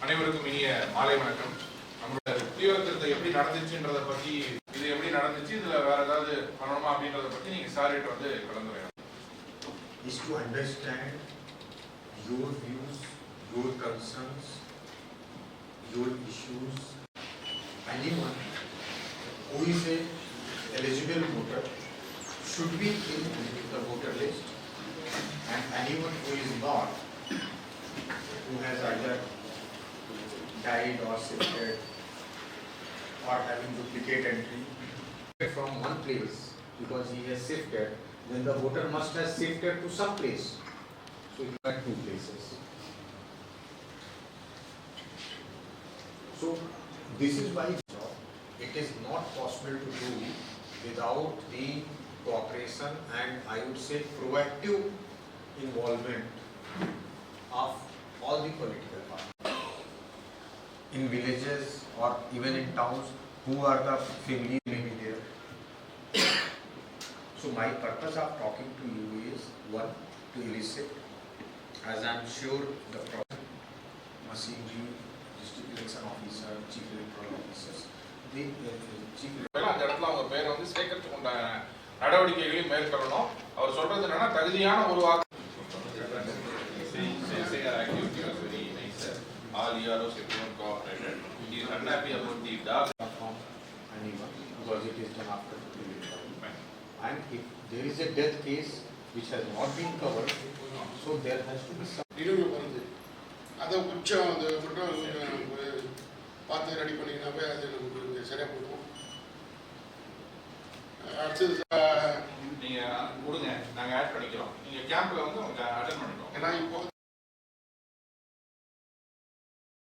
அனைவருக்கும் இனிய மாலை வணக்கம். நம்மளோட உத்தியோகத்தை எப்படி நடந்துச்சுன்றத பத்தி, இது எப்படி நடந்துச்சு, இதுல வேற ஏதாவது பண்ணணுமா அப்படின்றத பத்தி நீங்க சார்கிட்ட வந்து கலந்துரையாடணும். Is to understand your views, your concerns, your issues. Anyone who is a eligible voter should be in the voter list, and anyone who is not, who has either died or shifted or having duplicate entry from one place because he has shifted, then the voter must have shifted to some place. So he had two places. So this is why it is not possible to do without the cooperation and I would say proactive involvement of all the political parties in villages or even in towns. Who are the families may be there. So my purpose of talking to you is one, to elicit, as I am sure the Masinji, District Election Officer, Chief Electoral Officers, the Chief அந்த இடத்துல அவங்க பேரை வந்து சேர்க்கறதுக்கு உண்டான நடவடிக்கைகளையும் மேற்கொள்ளணும். அவர் சொல்றது என்னன்னா தகுதியான ஒரு வாக்கு all EROs everyone cooperated. He is unhappy about the dark from anyone because it is done after the delivery. And if there is a death case which has not been covered, so there has to be some. அதை உச்சம் அது மட்டும் பார்த்து ready பண்ணிங்கனாவே அது நமக்கு சரியாக போடும். அடுத்தது நீங்கள் கொடுங்க, நாங்கள் ஆட் பண்ணிக்கிறோம். நீங்கள் கேம்பில் வந்து அவங்க அட்டன் பண்ணிக்கிறோம். ஏன்னா இப்போ